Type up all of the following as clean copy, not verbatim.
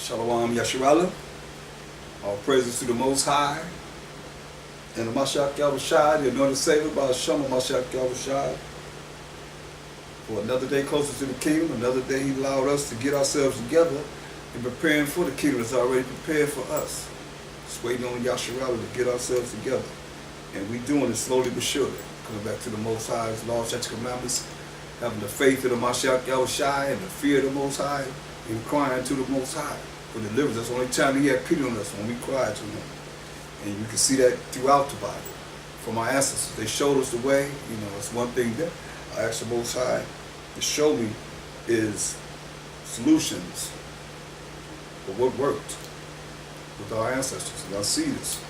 Shalom Yasharala. All praises to the Most High. And the Mashiach Yahushua, the anointed Savior, by Hashem Mashiach Yahushua. For another day closer to the kingdom, another day He allowed us to get ourselves together and preparing for the kingdom that's already prepared for us. Just waiting on Yasharala to get ourselves together. And we doing it slowly but surely. Coming back to the Most High's law, statutes, commandments, having the faith of the Mashiach Yahushua and the fear of the Most High, and crying to the Most High for deliverance. That's the only time He had pity on us, when we cried to Him. And you can see that throughout the Bible. From our ancestors, they showed us the way. You know, it's one thing that I asked the Most High to show me is solutions for what worked with our ancestors. And I see this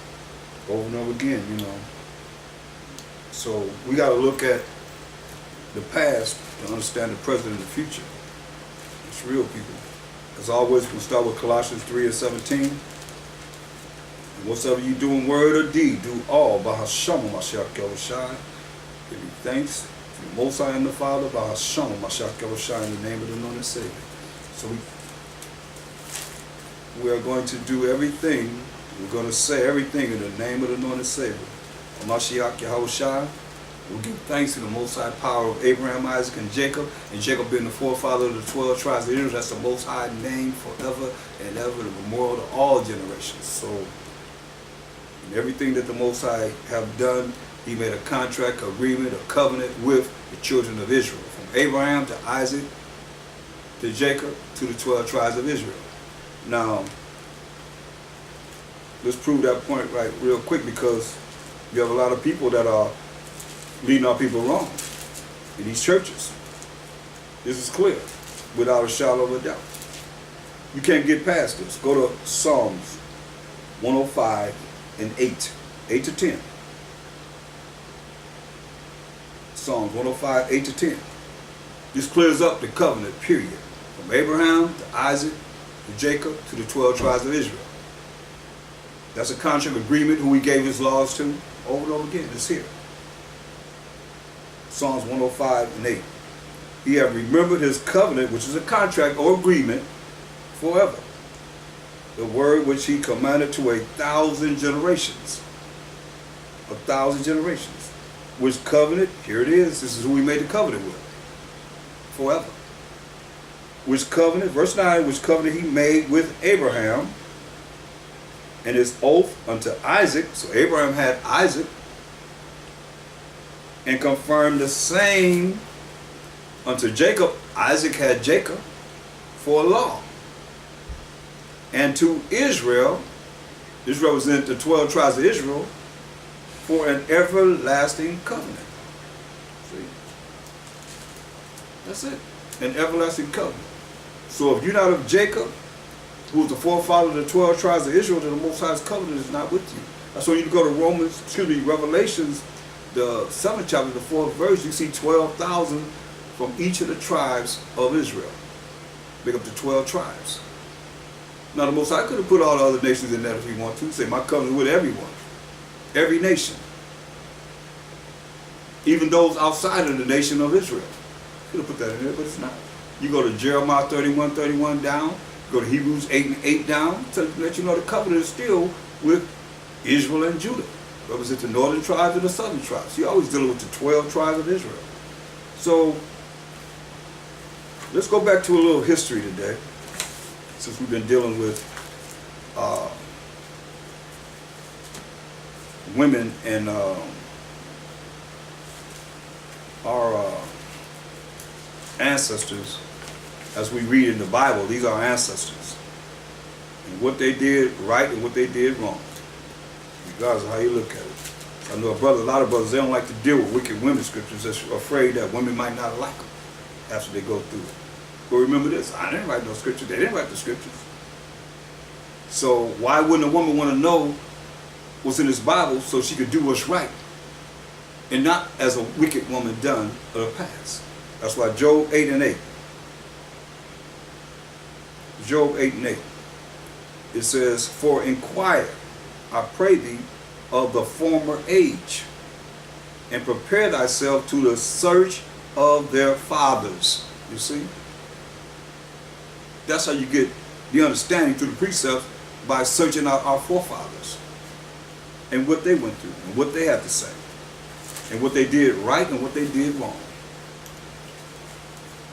over and over again, you know. So we got to look at the past to understand the present and the future. It's real, people. As always, we'll start with Colossians 3:17. And whatsoever you do in word or deed, do all by Hashem Mashiach Yahushua. Giving thanks to the Most High and the Father by Hashem Mashiach Yahushua in the name of the anointed Savior. So we are going to do everything. We're going to say everything in the name of the anointed Savior, Mashiach Yahushua. We'll give thanks to the Most High power of Abraham, Isaac, and Jacob being the forefather of the 12 tribes of Israel. That's the Most High name forever and ever, the memorial to all generations. So, in everything that the Most High have done, He made a contract, agreement, a covenant with the children of Israel. From Abraham to Isaac to Jacob to the 12 tribes of Israel. Now, let's prove that point right real quick, because you have a lot of people that are leading our people wrong in these churches. This is clear, without a shadow of a doubt. You can't get past this. Go to Psalms 105 and 8 to 10. Psalms 105, 8 to 10. This clears up the covenant, period. From Abraham to Isaac to Jacob to the 12 tribes of Israel. That's a contract agreement who He gave His laws to. Over and over again, it's here. Psalms 105 and 8. He hath remembered His covenant, which is a contract or agreement, forever. The word which He commanded to 1,000 generations. 1,000 generations. Which covenant? Here it is. This is who He made the covenant with. Forever. Which covenant? Verse 9. Which covenant He made with Abraham, and His oath unto Isaac. So Abraham had Isaac, and confirmed the same unto Jacob. Isaac had Jacob for a law. And to Israel, this represents the 12 tribes of Israel, for an everlasting covenant. See? That's it. An everlasting covenant. So if you're not of Jacob, who's the forefather of the 12 tribes of Israel, then the Most High's covenant is not with you. That's why you go to Revelations, the 7th chapter, the 4th verse, you see 12,000 from each of the tribes of Israel. Make up the 12 tribes. Now the Most High could have put all the other nations in that if He wanted to. Say, my covenant with everyone. Every nation. Even those outside of the nation of Israel. Could have put that in there, but it's not. You go to Jeremiah 31:31 down. Go to Hebrews 8 and 8 down to let you know the covenant is still with Israel and Judah. Represent the northern tribes and the southern tribes. You're always dealing with the 12 tribes of Israel. So, let's go back to a little history today, since we've been dealing with women and our ancestors. As we read in the Bible, these are our ancestors. And what they did right and what they did wrong. Regardless of how you look at it. I know a lot of brothers, they don't like to deal with wicked women scriptures. They're afraid that women might not like them after they go through it. But remember this, I didn't write no scripture. They didn't write the scriptures. So why wouldn't a woman want to know what's in this Bible so she could do what's right? And not as a wicked woman done of the past. That's why Job 8 and 8. Job 8 and 8. It says, for inquire, I pray thee, of the former age, and prepare thyself to the search of their fathers. You see? That's how you get the understanding through the precepts by searching out our forefathers and what they went through and what they had to say and what they did right and what they did wrong.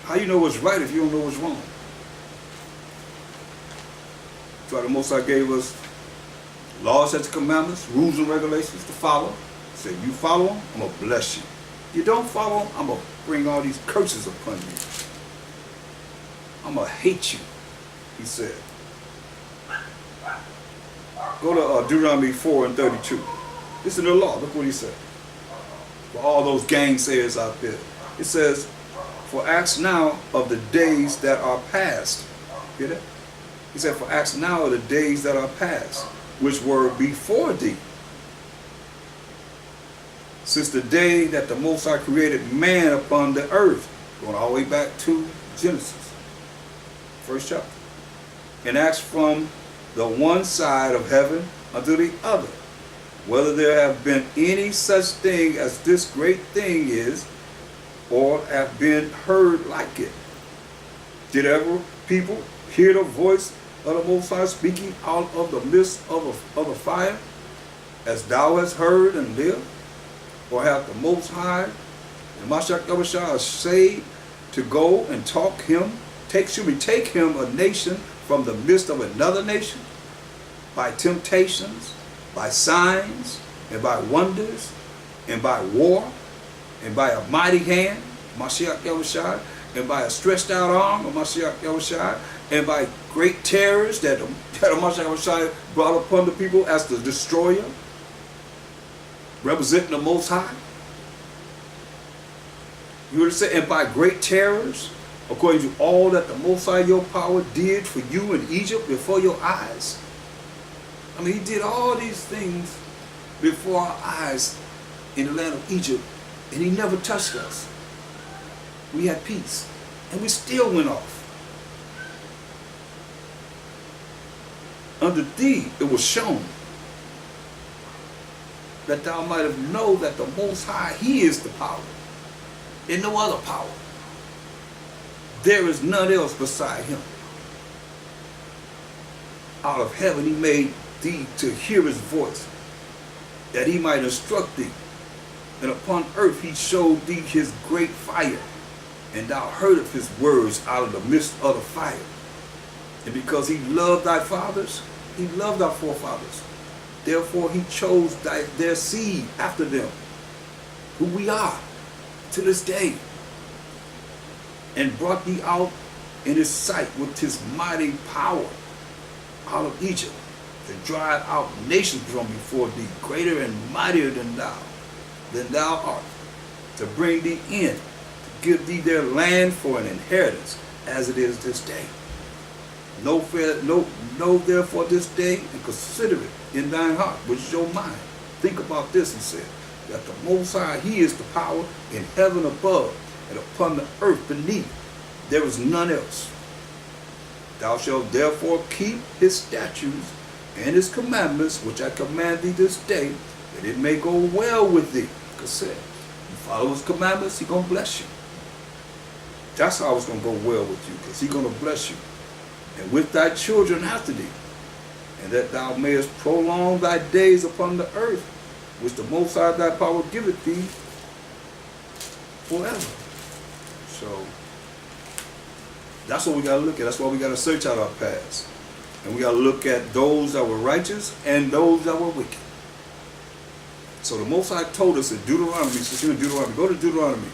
How you know what's right if you don't know what's wrong? That's why the Most High gave us laws, statutes, commandments, rules and regulations to follow. Say, you follow them, I'm going to bless you. You don't follow them, I'm going to bring all these curses upon you. I'm going to hate you, he said. Go to Deuteronomy 4 and 32. This is in the law. Look what he said. For all those gainsayers out there. It says, for ask now of the days that are past. Hear that? He said, for ask now of the days that are past, which were before thee. Since the day that the Most High created man upon the earth. Going all the way back to Genesis. First chapter. And ask from the one side of heaven unto the other, whether there have been any such thing as this great thing is, or have been heard like it. Did ever people hear the voice of the Most High speaking out of the midst of a fire, as thou hast heard and lived? Or have the Most High and Mashiach Yahushua say to go and take him a nation from the midst of another nation, by temptations, by signs, and by wonders, and by war, and by a mighty hand, Mashiach Yahushua, and by a stretched out arm of Mashiach Yahushua, and by great terrors that Mashiach Yahushua brought upon the people as the destroyer, representing the Most High. You heard it say, and by great terrors, according to all that the Most High your power did for you in Egypt before your eyes. I mean, he did all these things before our eyes in the land of Egypt, and he never touched us. We had peace, and we still went off. Unto thee it was shown that thou might have known that the Most High, he is the power, and no other power. There is none else beside him. Out of heaven he made thee to hear his voice, that he might instruct thee. And upon earth he showed thee his great fire, and thou heard of his words out of the midst of the fire. And because he loved thy fathers, he loved our forefathers. Therefore he chose their seed after them, who we are to this day, and brought thee out in his sight with his mighty power out of Egypt, to drive out nations from before thee, greater and mightier than thou art, to bring thee in, to give thee their land for an inheritance, as it is this day. Know therefore this day, and consider it in thine heart, which is your mind. Think about this and say, that the Most High, he is the power in heaven above, and upon the earth beneath. There is none else. Thou shalt therefore keep his statutes and his commandments, which I command thee this day, that it may go well with thee. Because said, you follow his commandments, he's going to bless you. That's how it's going to go well with you, because he's going to bless you. And with thy children after thee, and that thou mayest prolong thy days upon the earth, which the Most High thy power giveth thee forever. So that's what we got to look at. That's why we got to search out our past. And we got to look at those that were righteous and those that were wicked. So the Most High told us in Deuteronomy, since you're in Deuteronomy, go to Deuteronomy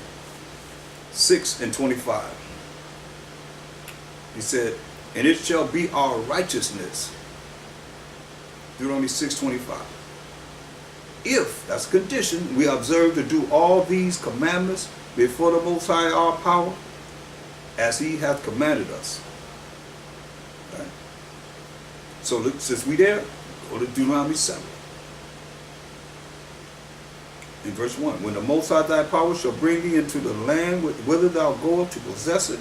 6 and 25. He said, and it shall be our righteousness. Deuteronomy 6:25. If, that's a condition, we observe to do all these commandments before the Most High our power, as he hath commanded us. Right? So look, since we there, go to Deuteronomy 7. In verse 1, when the Most High thy power shall bring thee into the land whither thou goest to possess it,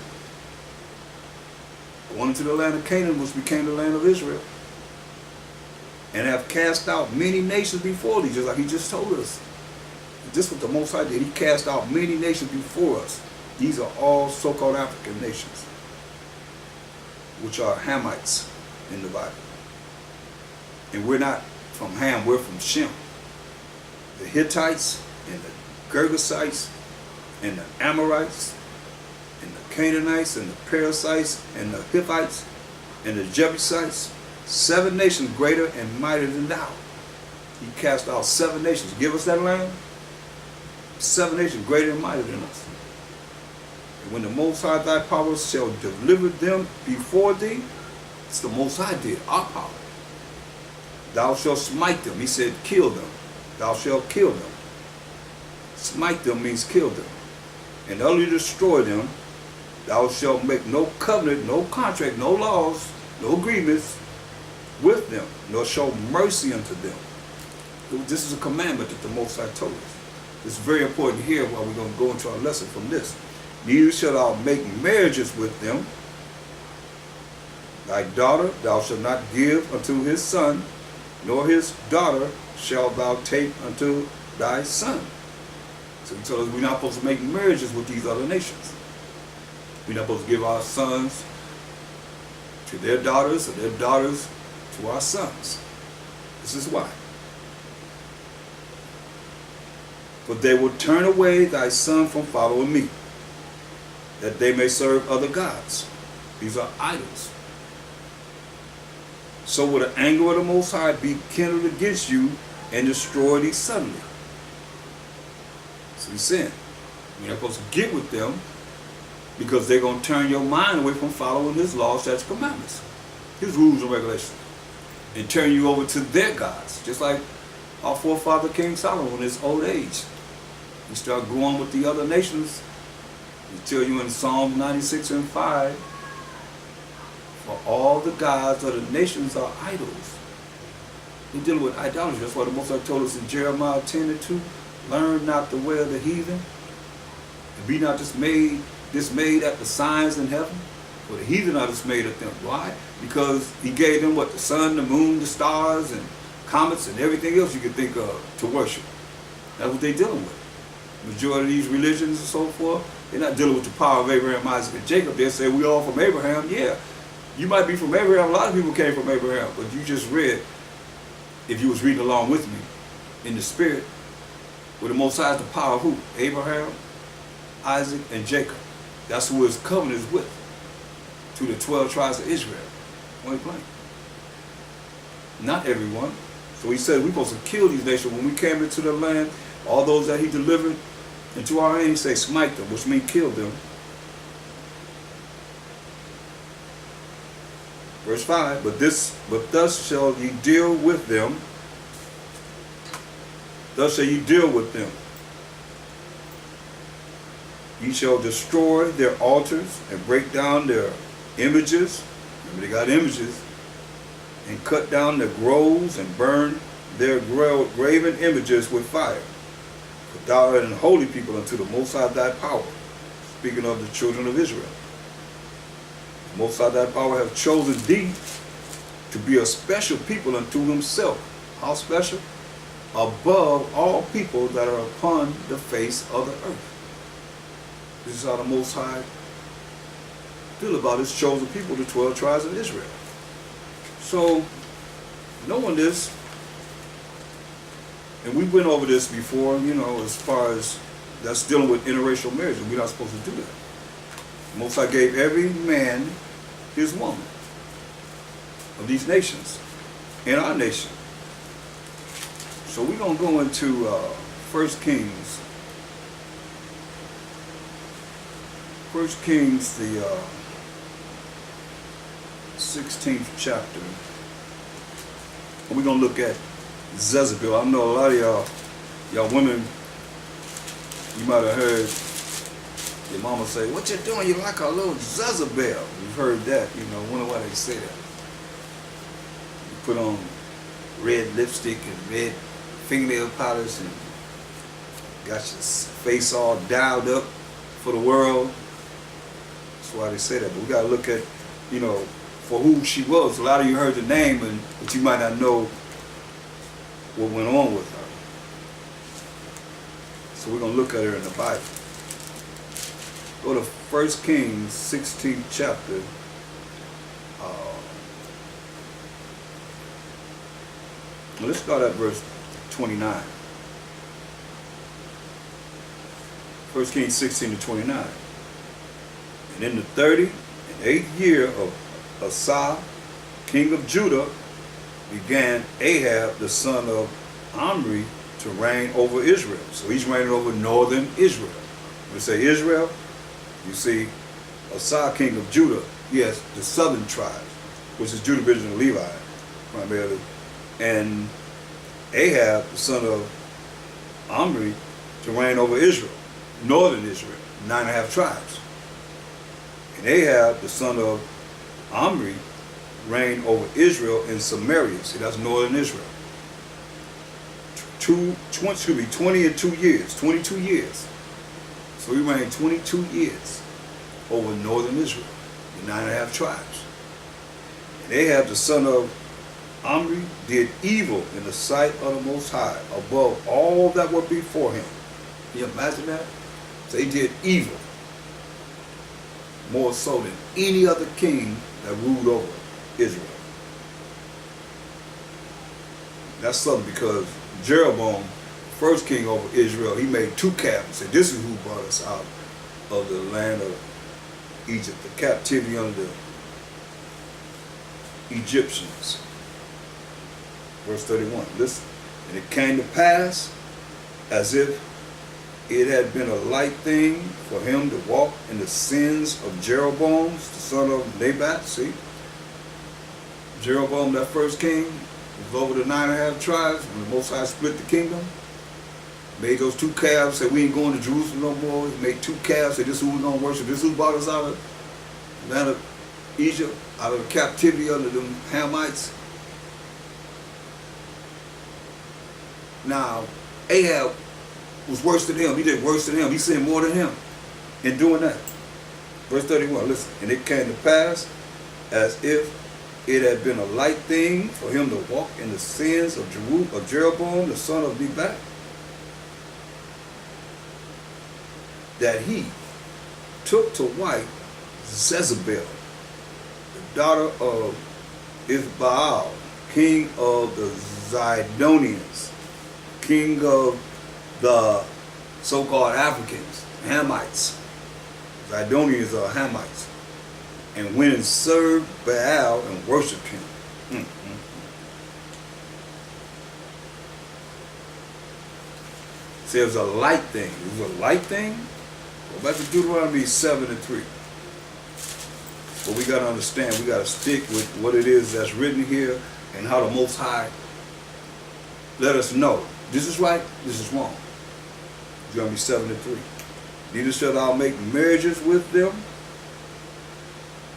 going into the land of Canaan, which became the land of Israel, and have cast out many nations before thee, just like he just told us. This is what the Most High did. He cast out many nations before us. These are all so-called African nations, which are Hamites, in the Bible. And we're not from Ham, we're from Shem. The Hittites and the Girgasites and the Amorites and the Canaanites and the Perizzites and the Hittites and the Jebusites, 7 nations greater and mightier than thou. He cast out 7 nations. Give us that land. 7 nations greater and mightier than us. And when the Most High thy power shall deliver them before thee, it's the Most High did, our power. Thou shalt smite them. He said, kill them. Thou shalt kill them. Smite them means kill them. And utterly destroy them. Thou shalt make no covenant, no contract, no laws, no agreements with them, nor show mercy unto them. This is a commandment that the Most High told us. It's very important here while we're going to go into our lesson from this. Neither shalt thou make marriages with them. Thy daughter thou shalt not give unto his son, nor his daughter shalt thou take unto thy son. So he told us we're not supposed to make marriages with these other nations. We're not supposed to give our sons to their daughters, or their daughters to our sons. This is why. For they will turn away thy son from following me, that they may serve other gods. These are idols. So will the anger of the Most High be kindled against you and destroy thee suddenly. So he's saying, we're not supposed to get with them because they're going to turn your mind away from following his laws, statutes, commandments, his rules and regulations, and turn you over to their gods. Just like our forefather King Solomon in his old age. You start going with the other nations. He tell you in Psalm 96 and 5, for all the gods of the nations are idols. We're dealing with idolatry. That's why the Most High told us in Jeremiah 10 and 2, learn not the way of the heathen, and be not dismayed at the signs in heaven. For the heathen are dismayed at them. Why? Because he gave them what? The sun, the moon, the stars, and comets, and everything else you could think of to worship. That's what they're dealing with. Majority of these religions and so forth, they're not dealing with the power of Abraham, Isaac, and Jacob. They say we all from Abraham. Yeah, you might be from Abraham. A lot of people came from Abraham, but you just read, if you was reading along with me, in the spirit, with the Most High is the power of who? Abraham, Isaac, and Jacob. That's who his covenant is with, to the 12 tribes of Israel. Point blank. Not everyone. So he said we're supposed to kill these nations. When we came into the land, all those that he delivered into our hand, he said smite them, which means kill them. Verse 5, but thus shall ye deal with them. Thus shall ye deal with them. Ye shall destroy their altars and break down their images. Remember, they got images. And cut down their groves and burn their graven images with fire. For thou art an holy people unto the Most High thy power. Speaking of the children of Israel. The Most High thy power hath chosen thee to be a special people unto himself. How special? Above all people that are upon the face of the earth. This is how the Most High feel about his chosen people, the 12 tribes of Israel. So, knowing this, and we went over this before, you know, as far as that's dealing with interracial marriage, and we're not supposed to do that. The Most High gave every man his woman of these nations, in our nation. So we're going to go into 1 Kings. 1 Kings, the 16th chapter. And we're going to look at Jezebel. I know a lot of y'all women, you might have heard your mama say, what you doing? You like a little Jezebel. You've heard that, you know, wonder why they say that. You put on red lipstick and red fingernail polish and got your face all dialed up for the world. That's why they say that. But we got to look at, you know, for who she was. A lot of you heard the name, but you might not know what went on with her. So we're going to look at her in the Bible. Go to 1 Kings 16th chapter. Now let's start at verse 29. 1 Kings 16 to 29. And in the 38th year of Asa, king of Judah, began Ahab, the son of Omri, to reign over Israel. So he's reigning over northern Israel. When we say Israel, you see Asa, king of Judah, he has the southern tribes, which is Judah, Benjamin, and Levi, primarily. And Ahab, the son of Omri, to reign over Israel, northern Israel, 9.5 tribes. And Ahab, the son of Omri, reigned over Israel in Samaria. See, that's northern Israel. 22 years, 22 years. So he reigned 22 years over northern Israel, the 9.5 tribes. And Ahab, the son of Omri, did evil in the sight of the Most High, above all that were before him. Can you imagine that? So he did evil, more so than any other king that ruled over Israel. That's something, because Jeroboam, first king over Israel, he made 2 calves. He said, this is who brought us out of the land of Egypt, the captivity under the Egyptians. Verse 31, listen. And it came to pass, as if it had been a light thing for him to walk in the sins of Jeroboam, the son of Nebat. See, Jeroboam, that first king, was over the 9.5 tribes when the Most High split the kingdom. Made those 2 calves, said we ain't going to Jerusalem no more. He made 2 calves, said this is who we're going to worship. This is who brought us out of the land of Egypt, out of the captivity under them Hamites. Now, Ahab was worse than him. He did worse than him. He sinned more than him in doing that. Verse 31, listen. And it came to pass, as if it had been a light thing for him to walk in the sins of Jeroboam, the son of Nebat, that he took to wife Jezebel, the daughter of Isbaal, king of the Zidonians, king of the so-called Africans, Hamites. Zidonians are Hamites. And went and served Baal and worshipped him. See, it was a light thing. It was a light thing. Go back to Deuteronomy 7 and 3. But we got to understand, we got to stick with what it is that's written here and how the Most High let us know. This is right, this is wrong. Deuteronomy 7 and 3. Neither shall thou make marriages with them.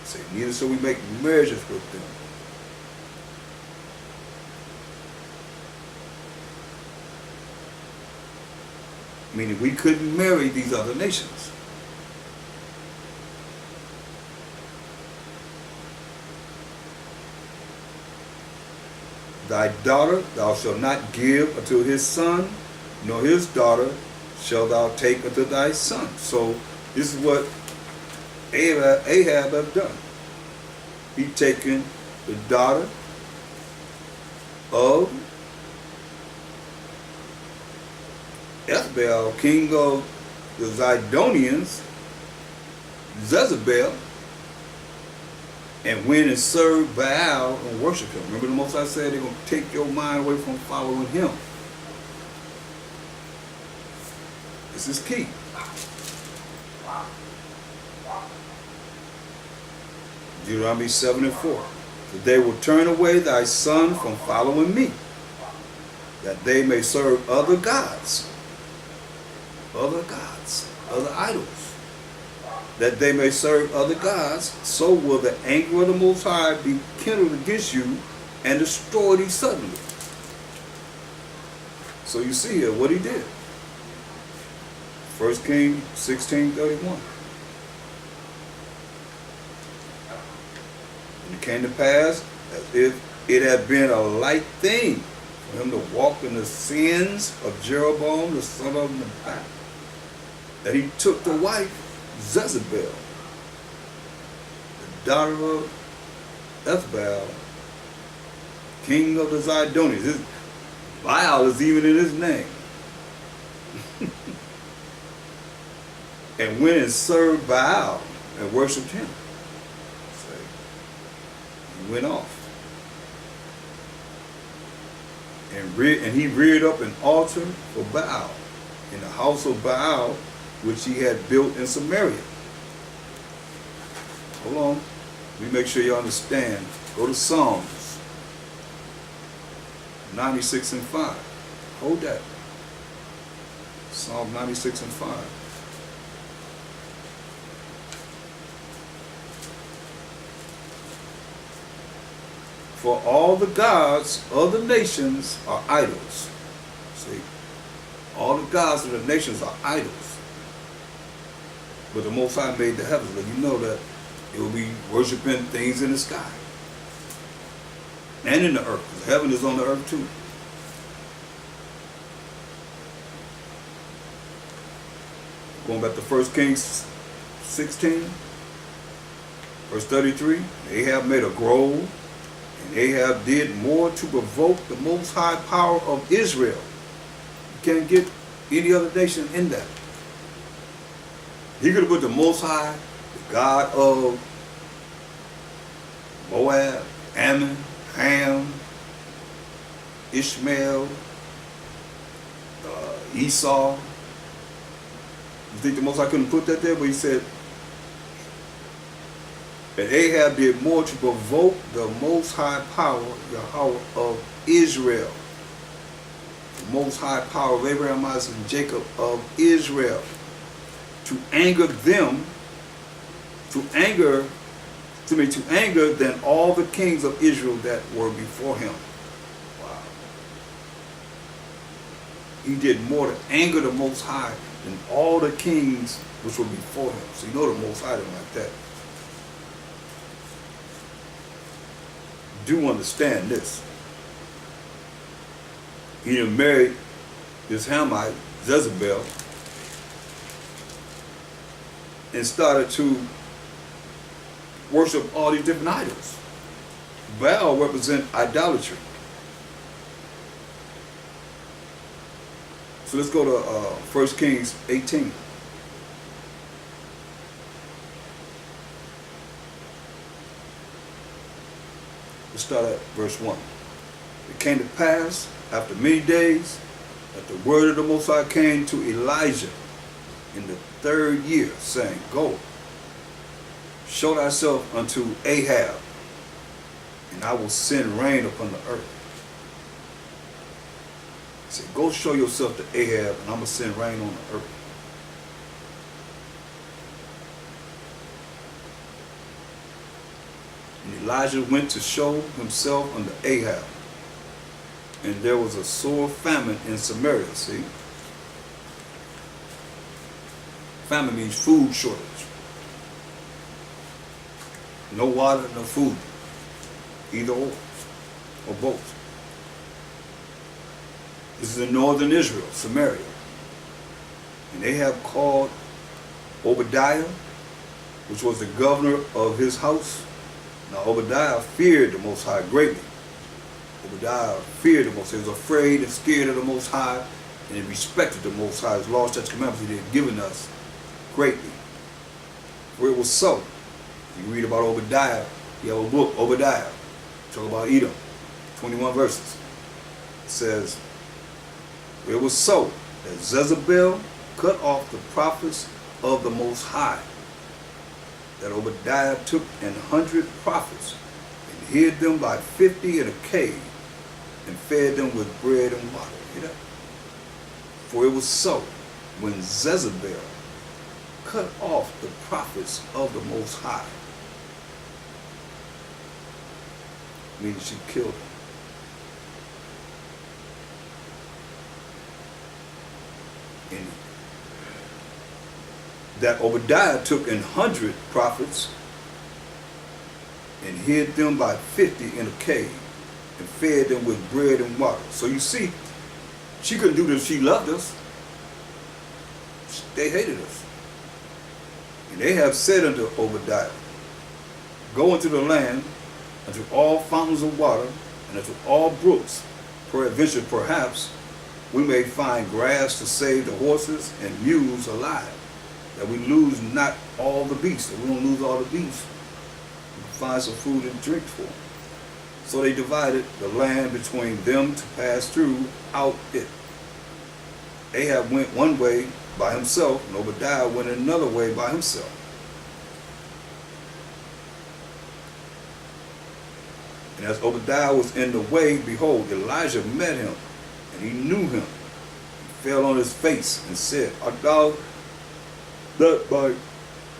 Say, neither shall we make marriages with them. Meaning we couldn't marry these other nations. Thy daughter thou shalt not give unto his son, nor his daughter shalt thou take unto thy son. So this is what Ahab have done. He taken the daughter of Jezebel, king of the Zidonians, Jezebel, and went and served Baal and worshiped him. Remember the Most High said they're going to take your mind away from following him. This is key. Deuteronomy 7 and 4. That they will turn away thy son from following me, that they may serve other gods, other idols, that they may serve other gods, so will the anger of the Most High be kindled against you and destroy thee suddenly. So you see here what he did. 1 Kings 16:31. And it came to pass, as if it had been a light thing for him to walk in the sins of Jeroboam, the son of Nebat, that he took the wife Jezebel, the daughter of Jezebel, king of the Zidonians. Baal is even in his name. And went and served Baal and worshipped him. So he went off. And he reared up an altar for Baal in the house of Baal, which he had built in Samaria. Hold on. Let me make sure you understand. Go to Psalms 96 and 5. Hold that. Psalm 96 and 5. For all the gods of the nations are idols. See? All the gods of the nations are idols. But the Most High made the heavens. But you know that it will be worshiping things in the sky. And in the earth. Because heaven is on the earth too. Going back to 1 Kings 16. Verse 33. Ahab made a grove. And Ahab did more to provoke the Most High power of Israel. You can't get any other nation in that. He could have put the Most High, the God of Moab, Ammon, Ham, Ishmael, Esau. You think the Most High couldn't put that there? But he said, and Ahab did more to provoke the Most High power, Yahweh of Israel. The Most High power of Abraham, Isaac, and Jacob of Israel. To anger them, to anger than all the kings of Israel that were before him. Wow. He did more to anger the Most High than all the kings which were before him. So you know the Most High didn't like that. Do understand this. He done married this Hamite, Jezebel, and started to worship all these different idols. Baal represent idolatry. So let's go to 1 Kings 18. Let's start at verse 1. It came to pass after many days that the word of the Most High came to Elijah in the 3rd year, saying, Go, show thyself unto Ahab, and I will send rain upon the earth. He said, Go show yourself to Ahab, and I'm going to send rain on the earth. And Elijah went to show himself unto Ahab. And there was a sore famine in Samaria, see? Famine means food shortage. No water, no food. Either or both. This is in northern Israel, Samaria. And Ahab called Obadiah, which was the governor of his house. Now Obadiah feared the Most High greatly. Obadiah feared the Most High. He was afraid and scared of the Most High, and he respected the Most High's laws, statutes, commandments he had given us greatly. For it was so. You read about Obadiah, you have a book, Obadiah, talk about Edom, 21 verses. It says, it was so that Jezebel cut off the prophets of the Most High, that Obadiah took 100 prophets and hid them by 50 in a cave and fed them with bread and water. Hear that? For it was so when Jezebel cut off the prophets of the Most High, meaning she killed them. And that Obadiah took 100 prophets and hid them by 50 in a cave and fed them with bread and water. So you see, she couldn't do this. She loved us. They hated us. And they have said unto Obadiah, Go into the land, unto all fountains of water, and unto all brooks, peradventure perhaps we may find grass to save the horses and mules alive, that we lose not all the beasts, that we don't lose all the beasts. We can find some food and drink for them. So they divided the land between them to pass through out it. Ahab went one way by himself, and Obadiah went another way by himself. And as Obadiah was in the way, behold, Elijah met him, and he knew him. He fell on his face and said, Art thou that my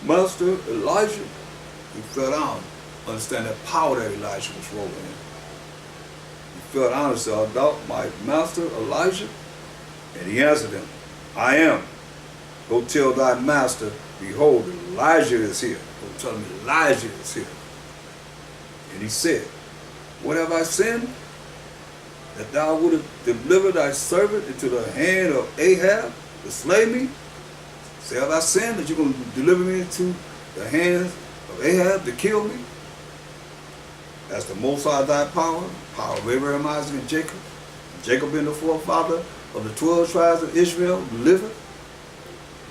master Elijah? He fell down. Understand that power that Elijah was rolling in. He fell down and said, Art thou my master Elijah? And he answered him, I am. Go tell thy master, behold, Elijah is here. Go tell him Elijah is here. And he said, What have I sinned? That thou wouldest deliver thy servant into the hand of Ahab to slay me? Say, have I sinned that you're going to deliver me into the hands of Ahab to kill me? As the Most High thy power, power of Abraham, Isaac, and Jacob, Jacob being the forefather of the 12 tribes of Israel, liveth,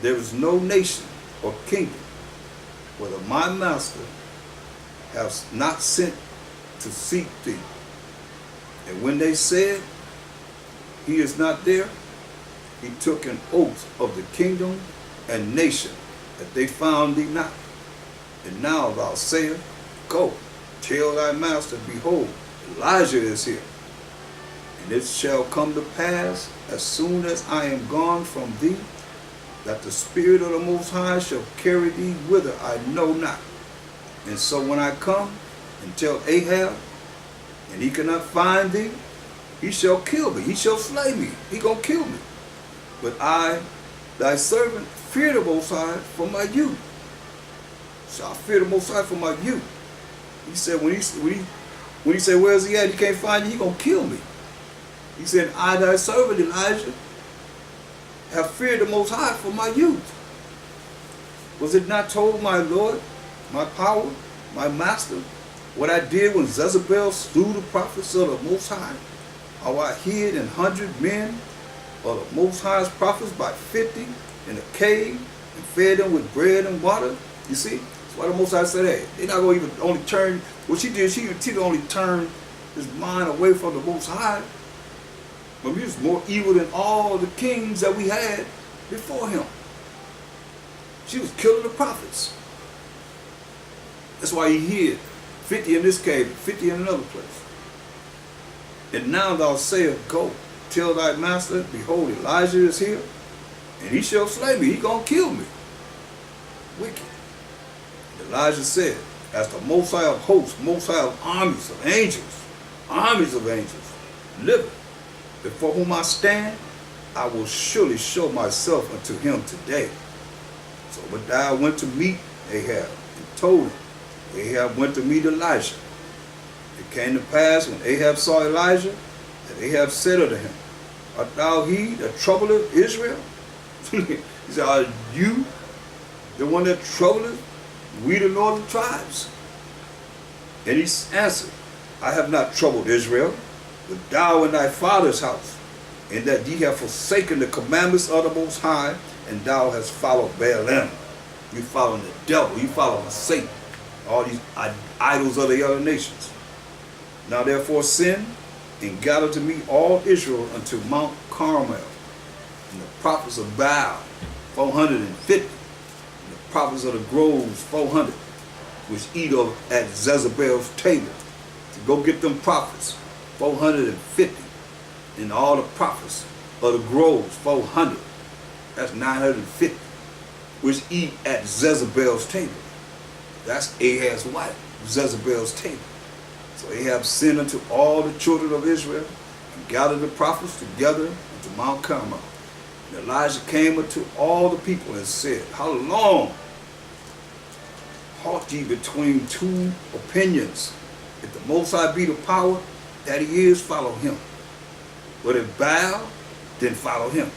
there is no nation or kingdom whether my master has not sent to seek thee. And when they said, he is not there, he took an oath of the kingdom and nation that they found thee not. And now thou sayest, Go, tell thy master, behold, Elijah is here. And it shall come to pass, as soon as I am gone from thee, that the Spirit of the Most High shall carry thee whither I know not. And so when I come and tell Ahab, and he cannot find thee, he shall kill me, he shall slay me, he gonna kill me. But I, thy servant, fear the Most High from my youth. So I fear the Most High from my youth. He said, when he said, where is he at? He can't find you, he gonna kill me. He said, I, thy servant Elijah, have feared the Most High from my youth. Was it not told my Lord, my power, my master, what I did when Jezebel slew the prophets of the Most High? How I hid 100 men of the Most High's prophets by 50 in a cave and fed them with bread and water? You see? That's why the Most High said, hey, they're not going to even only turn, what she did, she only turned his mind away from the Most High. But he was more evil than all the kings that we had before him. She was killing the prophets. That's why he hid 50 in this cave, 50 in another place. And now thou sayest, Go, tell thy master, behold, Elijah is here, and he shall slay me, he gonna kill me. Wicked. Elijah said, as the Most High of hosts, Most High of armies of angels, liveth, before whom I stand, I will surely show myself unto him today. So Obadiah went to meet Ahab and told him. Ahab went to meet Elijah. It came to pass when Ahab saw Elijah, that Ahab said unto him, Art thou he that troubleth Israel? He said, Are you the one that troubleth we the northern tribes? And he answered, I have not troubled Israel, but thou and thy father's house, in that ye have forsaken the commandments of the Most High, and thou hast followed Baalim. You following the devil, you following Satan, all these idols of the other nations. Now therefore send and gather to me all Israel unto Mount Carmel, and the prophets of Baal 450, and the prophets of the groves 400, which eat at Jezebel's table, to go get them prophets 450, and all the prophets of the groves 400, that's 950, which eat at Jezebel's table. That's Ahab's wife, Jezebel's table. So Ahab sent unto all the children of Israel, and gathered the prophets together unto Mount Carmel. And Elijah came unto all the people and said, How long halt ye between two opinions? If the Most High be the power that he is, follow him. But if Baal, then follow him.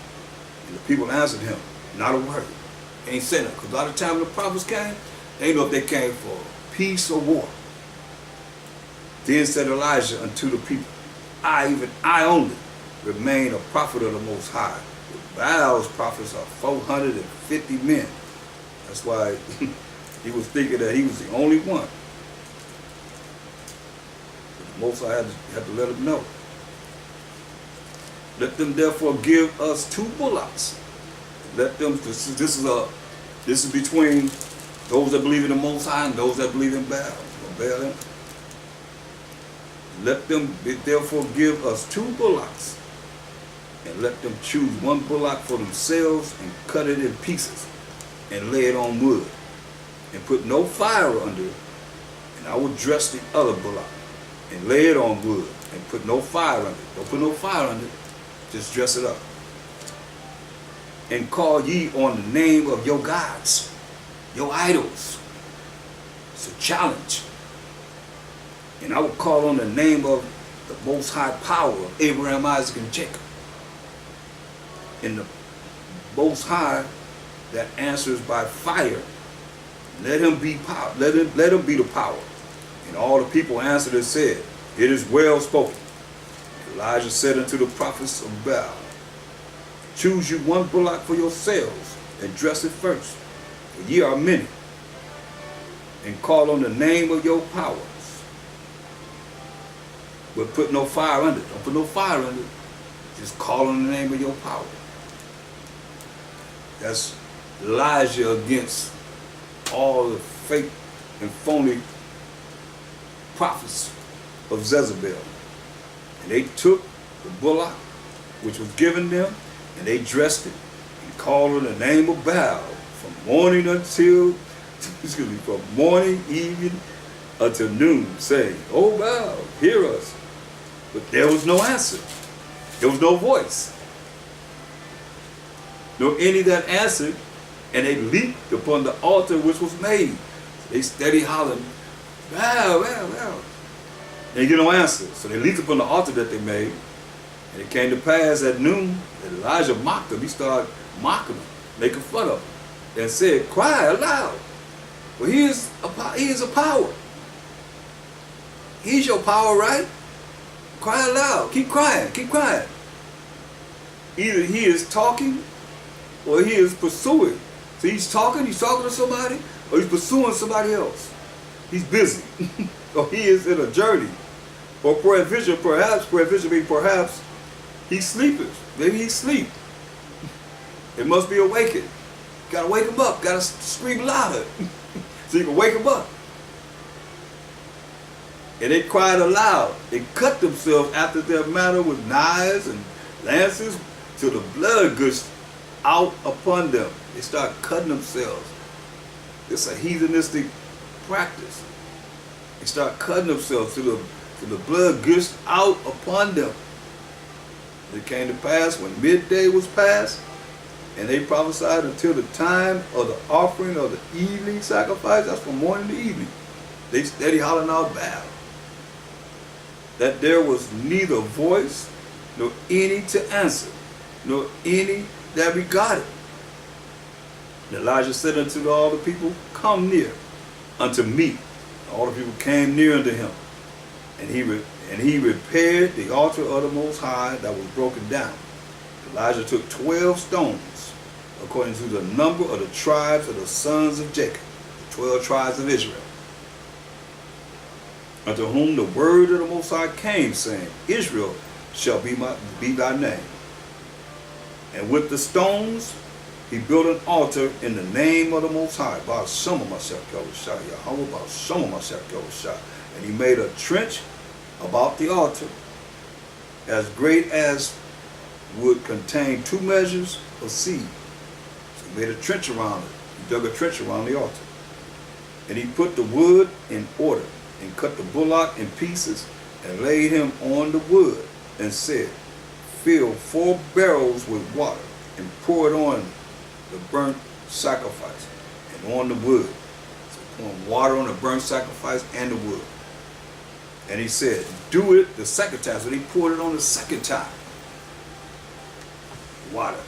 And the people answered him, not a word. They ain't saying that, because a lot of times when the prophets came, they didn't know if they came for peace or war. Then said Elijah unto the people, even I only, remain a prophet of the Most High. Baal's prophets are 450 men. That's why he was thinking that he was the only one. But the Most High had to let him know. Let them therefore give us 2 bullocks. Let them, this is between those that believe in the Most High and those that believe in Baal. Let them therefore give us 2 bullocks, and let them choose 1 bullock for themselves and cut it in pieces and lay it on wood and put no fire under it. And I will dress the other bullock and lay it on wood and put no fire under it. Don't put no fire under it. Just dress it up. And call ye on the name of your gods, your idols. It's a challenge. And I will call on the name of the Most High power of Abraham, Isaac, and Jacob. And the Most High that answers by fire, let him be power. Let him be the power. And all the people answered and said, it is well spoken. Elijah said unto the prophets of Baal, choose you 1 bullock for yourselves, and dress it first, for ye are many, and call on the name of your powers. But put no fire under it. Don't put no fire under it. Just call on the name of your power. That's Elijah against all the fake and phony prophets of Jezebel. And they took the bullock which was given them, and they dressed it and called on the name of Baal from morning until, from morning, evening until noon, saying, O Baal, hear us. But there was no answer. There was no voice. Nor any that answered, and they leaped upon the altar which was made. They steady hollering, Baal, Baal, Baal. They get no answer. So they leaped upon the altar that they made. And it came to pass at noon that Elijah mocked them. He started mocking them, making fun of them, and said, cry aloud. For he is a power. He's your power, right? Cry aloud. Keep crying. Keep crying. Either he is talking or he is pursuing. So he's talking to somebody, or he's pursuing somebody else. He's busy. Or he is in a journey. Or perhaps he's sleeping. Maybe he's asleep. It must be awakened. Gotta wake him up. Gotta scream louder. So you can wake him up. And they cried aloud. They cut themselves after their manner with knives and lances till the blood gushed out upon them. They start cutting themselves. It's a heathenistic practice. They start cutting themselves till the blood gushed out upon them. It came to pass when midday was past, and they prophesied until the time of the offering of the evening sacrifice. That's from morning to evening. They steady hollering out Baal. That there was neither voice, nor any to answer, nor any that regarded. And Elijah said unto all the people, come near unto me. All the people came near unto him. And he repaired the altar of the Most High that was broken down. Elijah took 12 stones, according to the number of the tribes of the sons of Jacob, the 12 tribes of Israel, unto whom the word of the Most High came, saying, Israel shall be thy name. And with the stones he built an altar in the name of the Most High, and he made a trench about the altar as great as would contain 2 measures of seed. So he made a trench around it. He dug a trench around the altar. And he put the wood in order, and cut the bullock in pieces, and laid him on the wood, and said, fill 4 barrels with water, and pour it on the burnt sacrifice and on the wood. So pouring water on the burnt sacrifice and the wood. And he said, do it the second time. So he poured it on the second time. Water.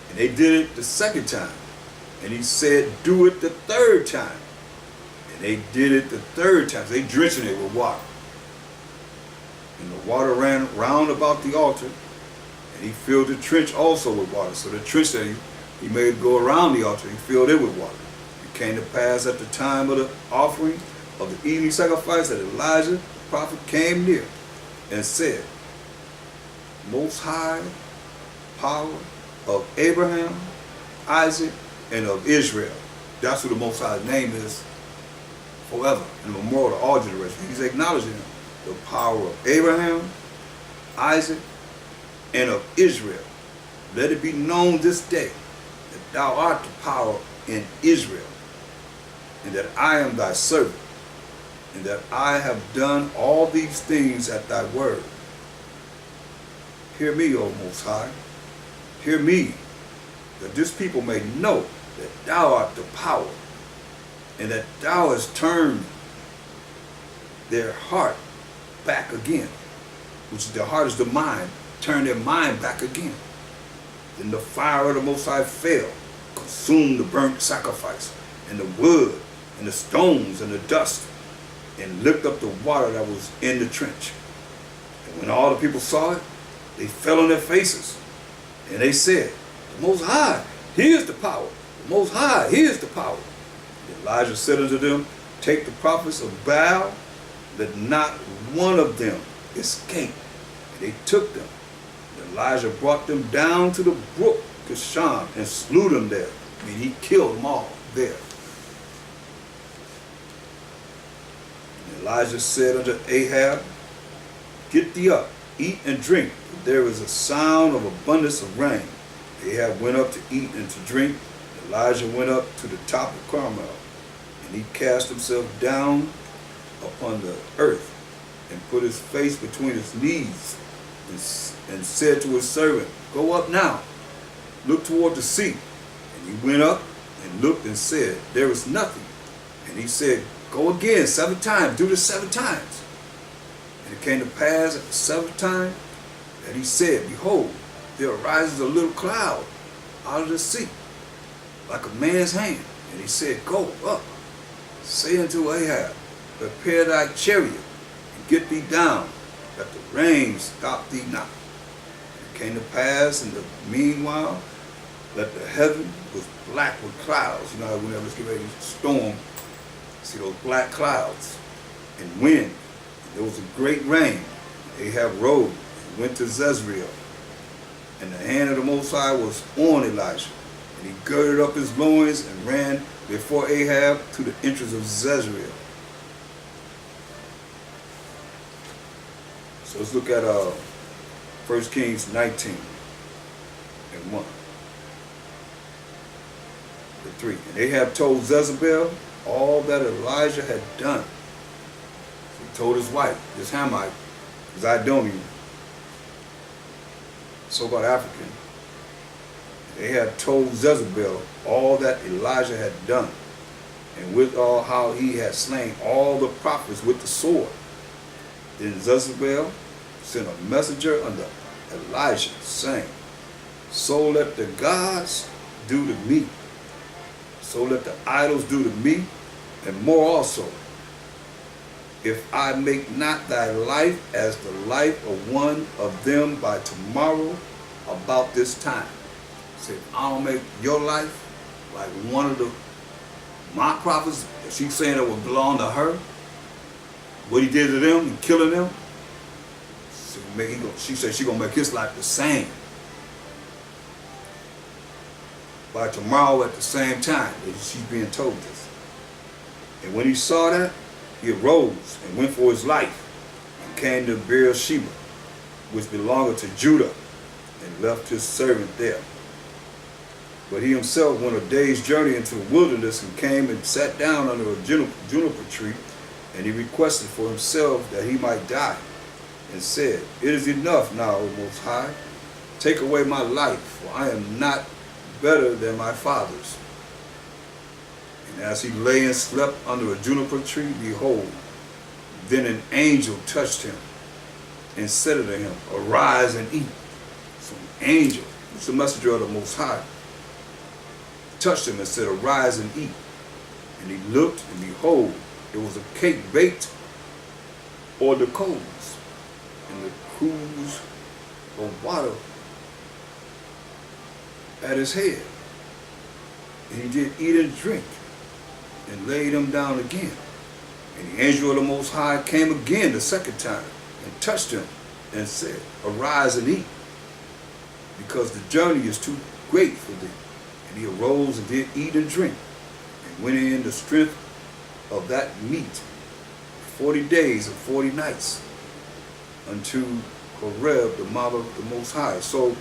And they did it the second time. And he said, do it the third time. And they did it the third time. So they drenching it with water. And the water ran round about the altar, and he filled the trench also with water. So the trench that he made go around the altar, he filled it with water. It came to pass at the time of the offering of the evening sacrifice that Elijah, the prophet, came near and said, Most High power of Abraham, Isaac, and of Israel. That's who the Most High's name is forever, and memorial to all generations. He's acknowledging the power of Abraham, Isaac, and of Israel. Let it be known this day that thou art the power in Israel, and that I am thy servant, and that I have done all these things at thy word. Hear me, O Most High. Hear me, that this people may know that thou art the power, and that thou hast turned their heart back again, which their heart is the mind, turn their mind back again. Then the fire of the Most High fell, consumed the burnt sacrifice, and the wood, and the stones, and the dust, and licked up the water that was in the trench. And when all the people saw it, they fell on their faces, and they said, The Most High, he is the power. The Most High, he is the power. And Elijah said unto them, Take the prophets of Baal, let not one of them escape. And they took them. And Elijah brought them down to the brook Kishon and slew them there. I mean, he killed them all there. And Elijah said unto Ahab, Get thee up, eat and drink, for there is a sound of abundance of rain. Ahab went up to eat and to drink. Elijah went up to the top of Carmel, and he cast himself down upon the earth, and put his face between his knees, and said to his servant, Go up now, look toward the sea. And he went up and looked and said, There is nothing. And he said, Go again 7 times, do this 7 times. And it came to pass at the 7th time that he said, Behold, there arises a little cloud out of the sea, like a man's hand. And he said, Go up, say unto Ahab, Prepare thy chariot, and get thee down, that the rain stop thee not. It came to pass in the meanwhile that the heaven was black with clouds. You know how whenever it's getting ready to storm, see those black clouds, and wind. And there was a great rain. Ahab rose and went to Jezebel. And the hand of the Most High was on Elijah. And he girded up his loins and ran before Ahab to the entrance of Jezebel. So let's look at 1 Kings 19 and 1. The 3. And Ahab told Jezebel all that Elijah had done. He told his wife, this Hamite, Zidonian, so-called African. Ahab told Jezebel all that Elijah had done, and withal how he had slain all the prophets with the sword. Then Jezebel sent a messenger unto Elijah, saying, So let the gods do to me, so let the idols do to me, and more also, if I make not thy life as the life of one of them by tomorrow about this time. Say, if I don't make your life like one of my prophets, she's saying it would belong to her, what he did to them and killing them, she said she's going to make his life the same. By tomorrow at the same time, she's being told this. And when he saw that, he arose and went for his life and came to Beersheba, which belonged to Judah, and left his servant there. But he himself went a day's journey into the wilderness and came and sat down under a juniper tree, and he requested for himself that he might die, and said, It is enough now, O Most High. Take away my life, for I am not better than my fathers. And as he lay and slept under a juniper tree, behold, then an angel touched him and said unto him, Arise and eat. So an angel, it's the messenger of the Most High, touched him and said, Arise and eat. And he looked, and behold, it was a cake baked or the coals, and the cruse of water at his head. And he did eat and drink, and laid him down again. And the angel of the Most High came again the second time, and touched him, and said, Arise and eat, because the journey is too great for thee. And he arose and did eat and drink, and went in the strength of that meat 40 days and 40 nights, unto Horeb, the mount of the Most High. So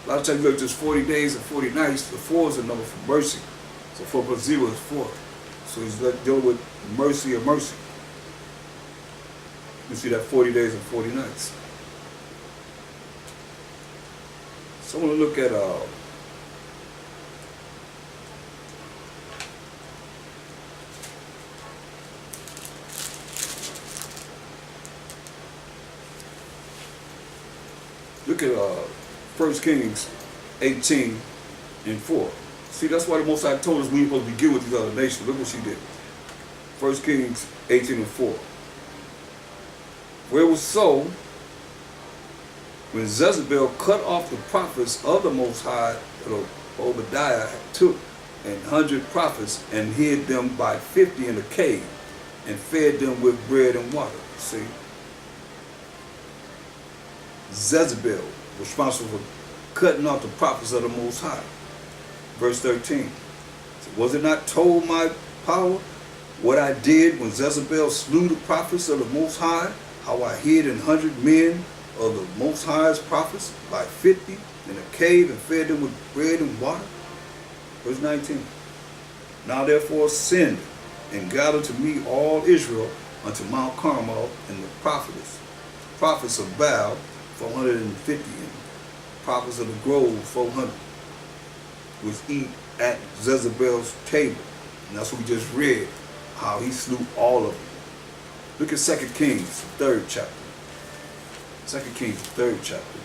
a lot of times you look at this 40 days and 40 nights, the 4 is a number for mercy. So 4 plus 0 is 4. So he's dealing with mercy or mercy. You see that 40 days and 40 nights. So I want to look at look at 1 Kings 18 and 4. See, that's why the Most High told us we ain't supposed to be good with these other nations. Look what she did. 1 Kings 18 and 4. Where it was so, when Jezebel cut off the prophets of the Most High, that Obadiah took 100 prophets and hid them by 50 in a cave, and fed them with bread and water. See? Jezebel was responsible for cutting off the prophets of the Most High. Verse 13. So was it not told my power what I did when Jezebel slew the prophets of the Most High, how I hid 100 men of the Most High's prophets by 50 in a cave and fed them with bread and water? Verse 19. Now therefore send and gather to me all Israel unto Mount Carmel, and the prophets of Baal 450, and prophets of the grove 400, which eat at Jezebel's table. And that's what we just read, how he slew all of them. Look at 2 Kings, 3rd chapter. 2 Kings, 3rd chapter.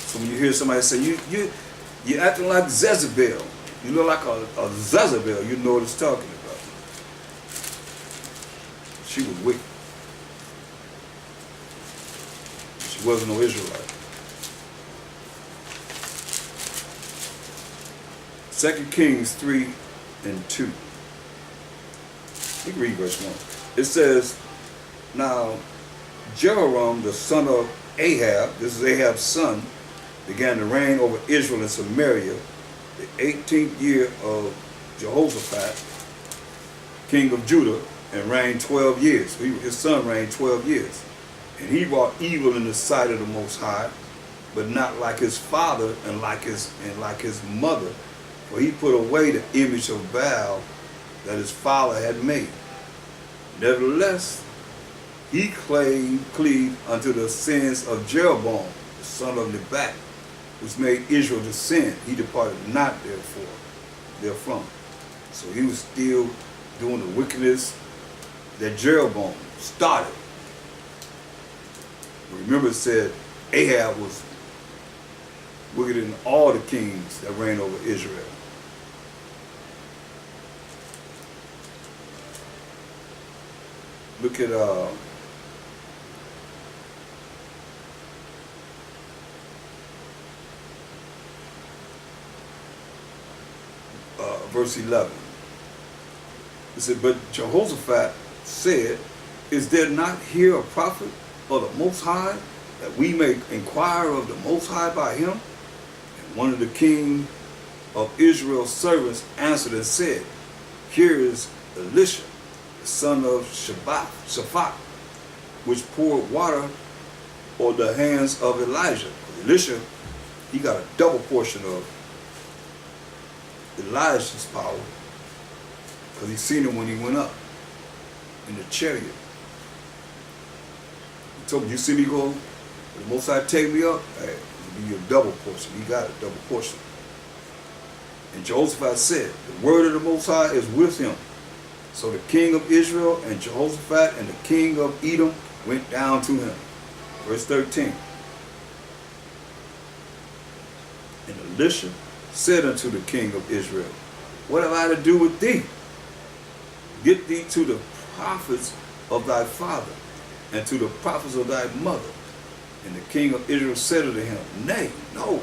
So when you hear somebody say, you're acting like Jezebel, you look like a Jezebel, you know what it's talking about. She was wicked. She wasn't no Israelite. 2 Kings 3 and 2. You can read verse 1. It says, Now Jehoram, the son of Ahab, this is Ahab's son, began to reign over Israel and Samaria the 18th year of Jehoshaphat, king of Judah, and reigned 12 years. His son reigned 12 years. And he wrought evil in the sight of the Most High, but not like his father and like his mother, for he put away the image of Baal that his father had made. Nevertheless, he cleaved unto the sins of Jeroboam, the son of Nebat, which made Israel to sin. He departed not therefrom. So he was still doing the wickedness that Jeroboam started. Remember it said Ahab was wickeder than all the kings that reigned over Israel. Look at verse 11. It said, But Jehoshaphat said, Is there not here a prophet of the Most High, that we may inquire of the Most High by him? And one of the king of Israel's servants answered and said, Here is Elisha, the son of Shaphat, which poured water on the hands of Elijah. Elisha, he got a double portion of Elijah's power, because he seen him when he went up in the chariot. He told me, you see me go, the Most High take me up, hey, it'll be a double portion. He got a double portion. And Jehoshaphat said, the word of the Most High is with him. So the king of Israel and Jehoshaphat and the king of Edom went down to him. Verse 13. And Elisha said unto the king of Israel, what have I to do with thee? Get thee to the prophets of thy father, and to the prophets of thy mother. And the king of Israel said unto him, Nay, no,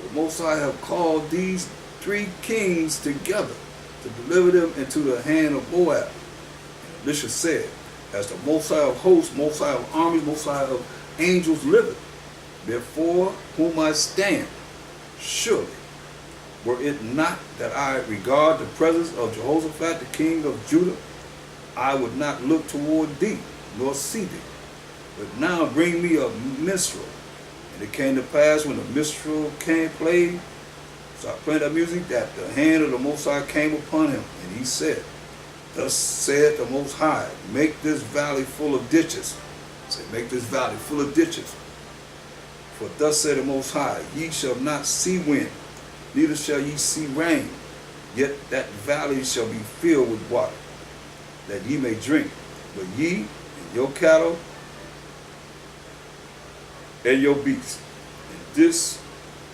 the Most High have called these 3 kings together to deliver them into the hand of Moab. And Elisha said, As the Most High of hosts, Most High of armies, Most High of angels liveth, before whom I stand, surely, were it not that I regard the presence of Jehoshaphat, the king of Judah, I would not look toward thee, nor see thee. But now bring me a minstrel. And it came to pass when the minstrel played, started playing that music, that the hand of the Most High came upon him. And he said, Thus said the Most High, make this valley full of ditches. Say, make this valley full of ditches. For thus said the Most High, ye shall not see wind, neither shall ye see rain, yet that valley shall be filled with water, that ye may drink. But ye and your cattle and your beasts. And this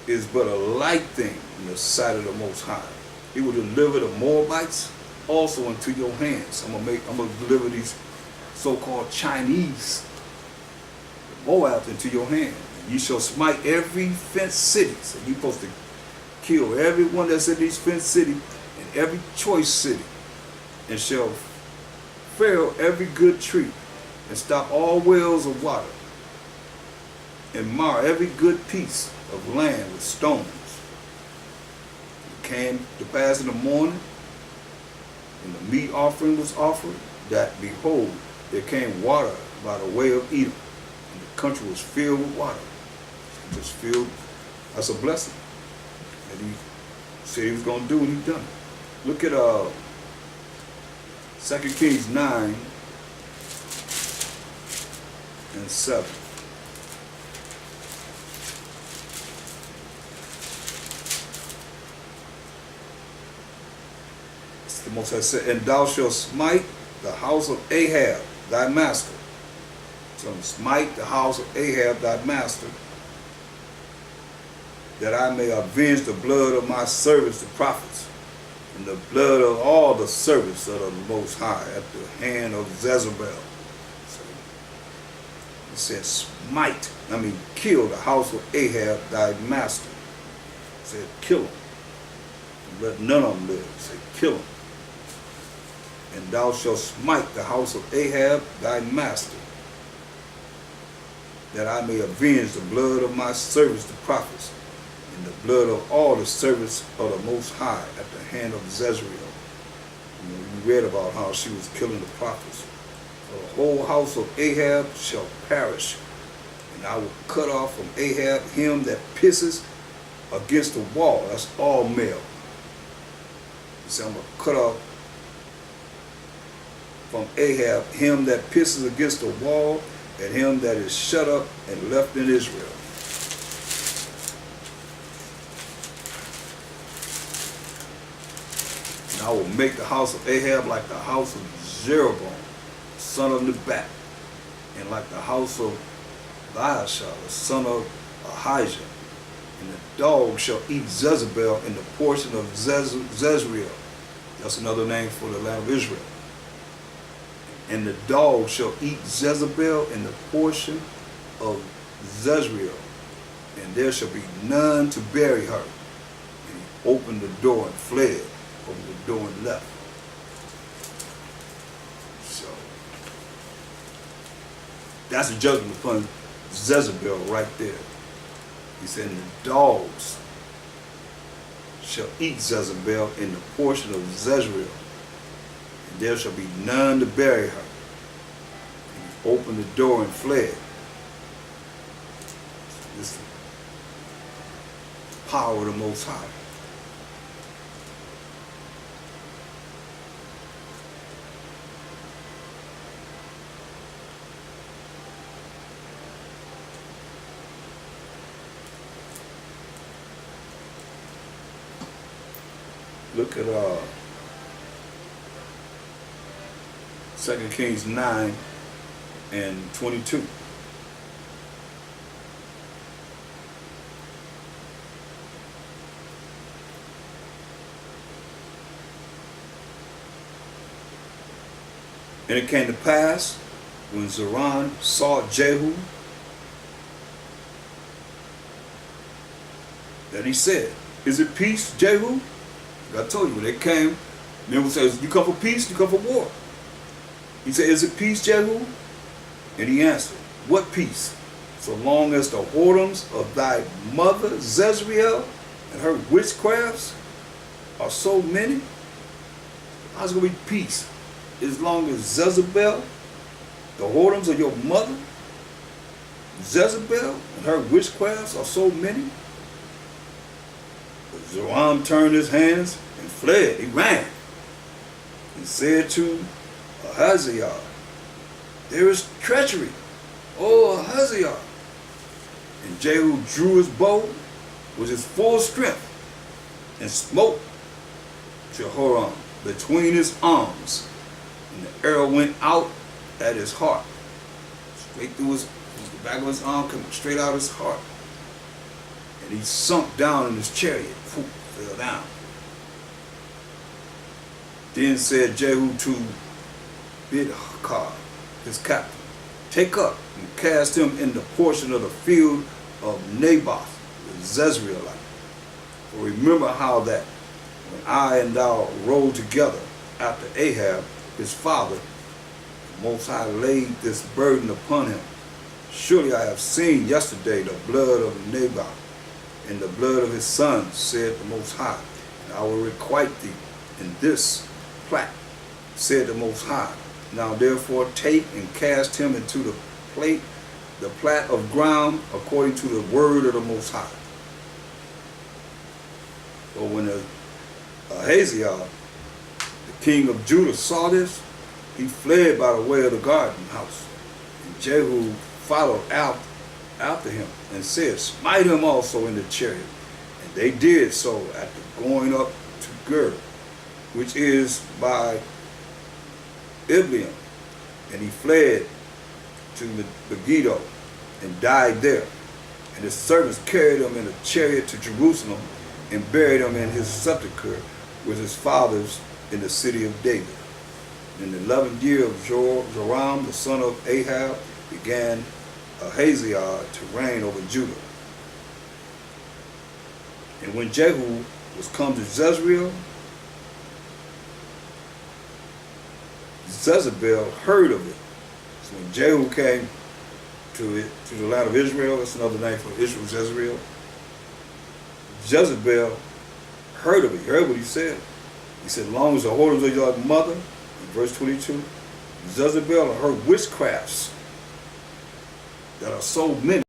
is but a light thing in the sight of the Most High. He will deliver the Moabites also into your hands. I'm gonna deliver these so-called Chinese Moabs into your hand. And ye shall smite every fenced city. So you're supposed to kill everyone that's in these fenced city and every choice city, and shall fell every good tree, and stop all wells of water, and mar every good piece of land with stones. It came to pass in the morning, when the meat offering was offered, that behold, there came water by the way of Edom, and the country was filled with water. Just filled. That's a blessing that he said he was going to do, and he done it. Look at 2 Kings 9 and 7. The Most High said, And thou shalt smite the house of Ahab, thy master. So smite the house of Ahab, thy master, that I may avenge the blood of my servants, the prophets, and the blood of all the servants of the Most High at the hand of Jezebel. So he said, smite, kill the house of Ahab, thy master. He said, kill him. Let none of them live. He said, kill him. And thou shalt smite the house of Ahab, thy master, that I may avenge the blood of my servants, the prophets, and the blood of all the servants of the Most High at the hand of Jezebel. We read about how she was killing the prophets. The whole house of Ahab shall perish, and I will cut off from Ahab him that pisses against the wall. That's all male. He said, I'm going to cut off from Ahab him that pisses against the wall, and him that is shut up and left in Israel. And I will make the house of Ahab like the house of Jeroboam, son of Nebat, and like the house of Baasha, the son of Ahijah. And the dog shall eat Jezebel in the portion of Jezreel. That's another name for the land of Israel. And the dog shall eat Jezebel in the portion of Jezreel, and there shall be none to bury her. And he opened the door and fled, opened the door and left. So that's a judgment upon Jezebel right there. He said, and the dogs shall eat Jezebel in the portion of Jezreel, and there shall be none to bury her. And he opened the door and fled. This is the power of the Most High. Look at 2 Kings 9 and 22. And it came to pass, when Zeran saw Jehu, that he said, "Is it peace, Jehu?" Like I told you, when they came, Nebuchadnezzar says, "You come for peace, you come for war." He said, "Is it peace, Jehu?" And he answered, "What peace? So long as the whoredoms of thy mother Jezebel and her witchcrafts are so many? How's it going to be peace? As long as Jezebel, the whoredoms of your mother, Jezebel, and her witchcrafts are so many?" But Thaahwam turned his hands and fled. He ran and said to Ahaziah, "There is treachery, O Ahaziah." And Jehu drew his bow with his full strength and smote Jehoram between his arms, and the arrow went out at his heart, straight through the back of his arm, coming straight out his heart. And he sunk down in his chariot, fell down. Then said Jehu to Bidkar, his captain, "Take up and cast him in the portion of the field of Naboth, the Jezreelite. For remember how that when I and thou rode together after Ahab, his father, the Most High laid this burden upon him. Surely I have seen yesterday the blood of Naboth and the blood of his sons, said the Most High, and I will requite thee in this plat, said the Most High. Now therefore take and cast him into the plat of ground according to the word of the Most High." So when Ahaziah, the king of Judah, saw this, he fled by the way of the garden house. And Jehu followed after him and said, "Smite him also in the chariot." And they did so after going up to Gur, which is by Ibleam. And he fled to Megiddo and died there. And his servants carried him in a chariot to Jerusalem and buried him in his sepulchre with his fathers in the city of David. In the 11th year of Joram, the son of Ahab, began Ahaziah to reign over Judah. And when Jehu was come to Jezreel, Jezebel heard of it. So when Jehu came to the land of Israel, that's another name for Israel, Jezreel. Jezebel heard of it. You heard what he said. He said, "Long as the whoredoms of your mother," in verse 22, Jezebel and her witchcrafts that are so many,